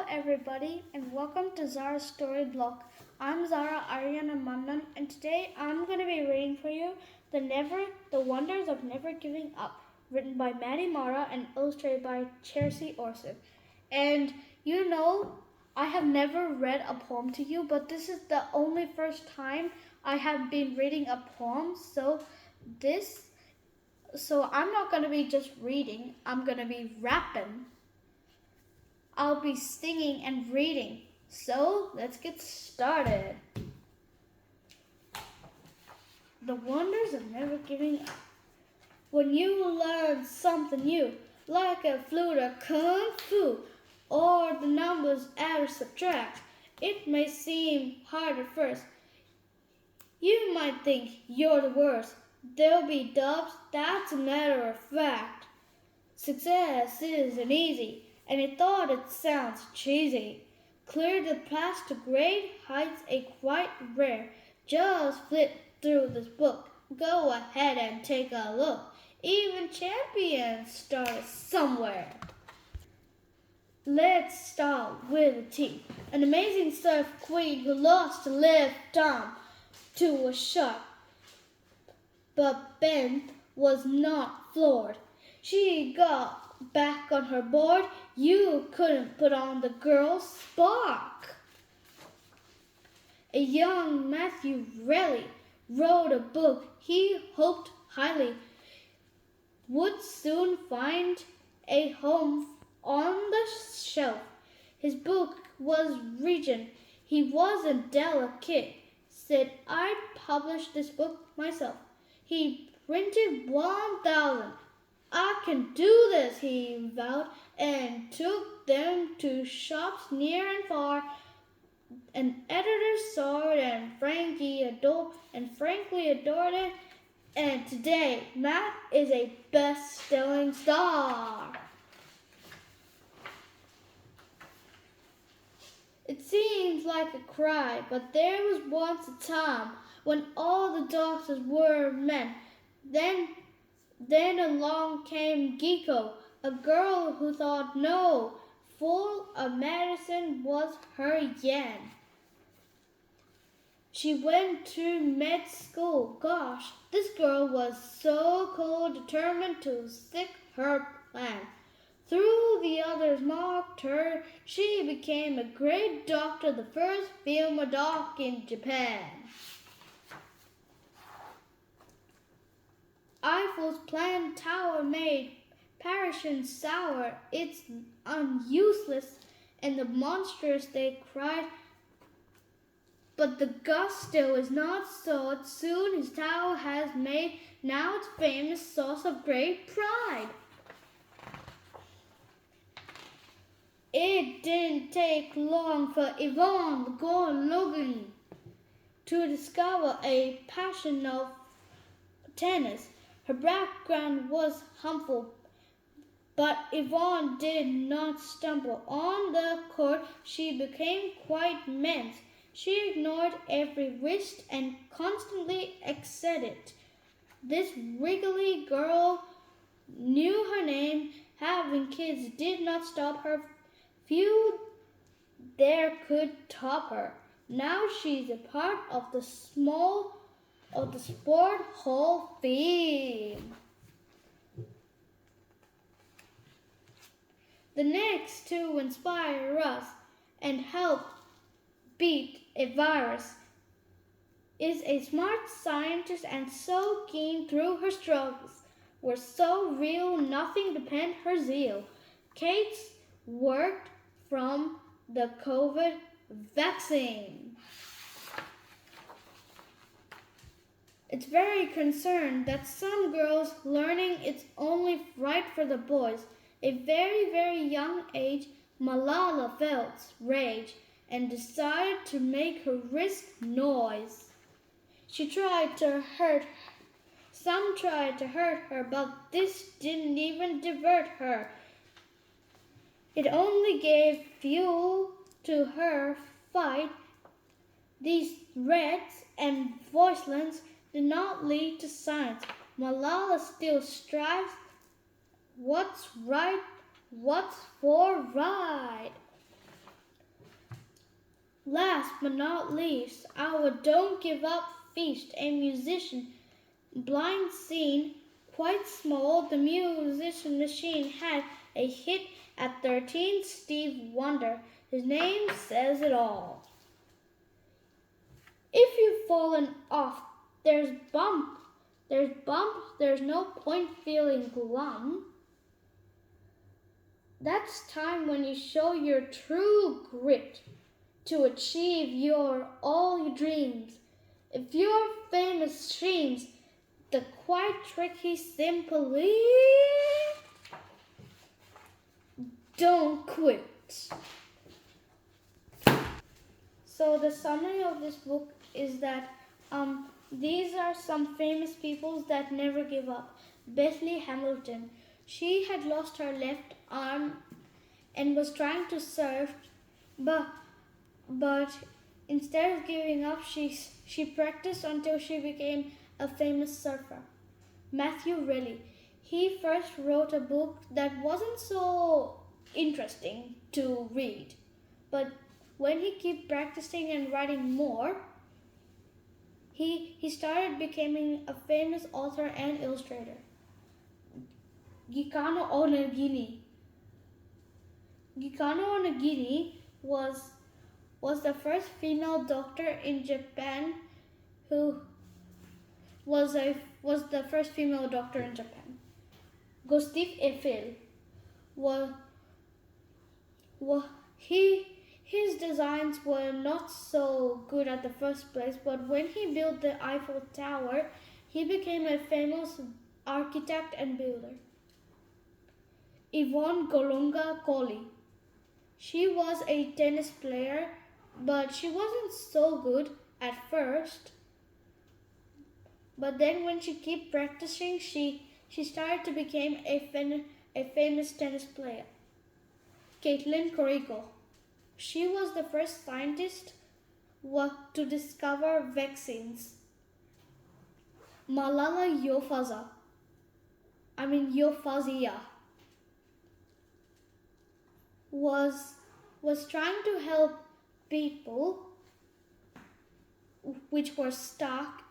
everybody, and welcome to Zara's Story Block. I'm Zara Ariana Mandan, and today I'm going to be reading for you The Wonders of Never Giving Up, written by Maddie Mara and illustrated by Chelsea Orson. And I have never read a poem to you, but this is the only first time I have been reading a poem, so I'm not going to be just reading, I'm going to be rapping. I'll be singing and reading. So let's get started. The wonders of never giving up. When you learn something new, like a flute or kung fu, or the numbers add or subtract, it may seem hard at first. You might think you're the worst. There'll be dubs, that's a matter of fact. Success isn't easy, and I thought it sounds cheesy. Clear the path to great heights ain't quite rare. Just flip through this book. Go ahead and take a look. Even champions start somewhere. Let's start with a T. An amazing surf queen who lost a left arm to a shark. But Ben was not floored. She got back on her board. You couldn't put on the girl's spark. A young Matthew Relly wrote a book he hoped highly would soon find a home on the shelf. His book was Region. He wasn't delicate. Said, I'd publish this book myself. He printed 1,000. I can do this, he vowed, and took them to shops near and far. An editor saw it and frankly adored it, and today Matt is a best-selling star. It seems like a cry, but there was once a time when all the doctors were men. Then along came Geeko, a girl who thought no, full of medicine was her yen. She went to med school. Gosh, this girl was so cool, determined to stick her plan. Through the others mocked her, she became a great doctor, the first female doc in Japan. Eiffel's planned tower made Parisians sour. It's useless, and the monsters they cried. But the gusto is not so. Soon his tower has made now its famous source of great pride. It didn't take long for Yvonne Gorlogan to discover a passion of tennis. Her background was humble, but Yvonne did not stumble. On the court, she became quite immense. She ignored every wrist and constantly excelled. This wriggly girl knew her name. Having kids did not stop her. Few there could top her. Now she's a part of the Sport Hall of Fame. The next to inspire us and help beat a virus is a smart scientist, and so keen through her struggles were so real, nothing depend her zeal. Kate's worked from the COVID vaccine. It's very concerned that some girls learning it's only right for the boys. A very, very young age, Malala felt rage and decided to make her risk noise. Some tried to hurt her, but this didn't even divert her. It only gave fuel to her fight. These threats and violence did not lead to science. Malala still strives. What's right? What's for right? Last but not least, our Don't Give Up feast, a musician, blind seen, quite small. The musician machine had a hit at 13, Steve Wonder. His name says it all. If you've fallen off, there's bump. There's no point feeling glum. That's time when you show your true grit to achieve all your dreams. If your famous streams, the quite tricky simply don't quit. So the summary of this book is that these are some famous people that never give up. Bethany Hamilton, she had lost her left arm and was trying to surf, but instead of giving up, she practiced until she became a famous surfer. Matthew Raleigh, he first wrote a book that wasn't so interesting to read, but when he kept practicing and writing more, he started becoming a famous author and illustrator. Gikano Onegini. Gikano Onegini was the first female doctor in Japan who was the first female doctor in Japan. Gustave Eiffel his designs were not so good at the first place, but when he built the Eiffel Tower, he became a famous architect and builder. Yvonne Golunga Coley. She was a tennis player, but she wasn't so good at first. But then when she kept practicing, she started to become a famous tennis player. Caitlin Corrigo. She was the first scientist to discover vaccines. Malala Yousafzai was trying to help people which were stuck.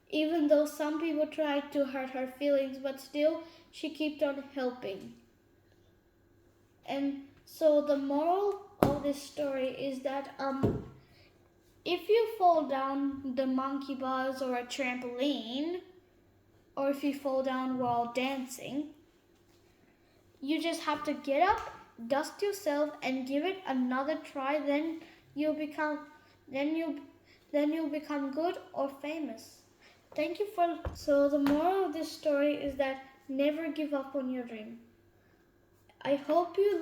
Even though some people tried to hurt her feelings, but still she kept on helping. And so the moral of this story is that if you fall down the monkey bars or a trampoline, or if you fall down while dancing, you just have to get up, dust yourself, and give it another try. Then you'll become good or famous. Thank you for. So the moral of this story is that never give up on your dream. I hope you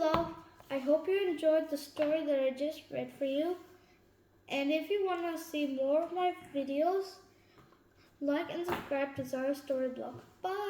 enjoyed the story that I just read for you. And if you want to see more of my videos, like and subscribe to Zara Storyblog. Bye!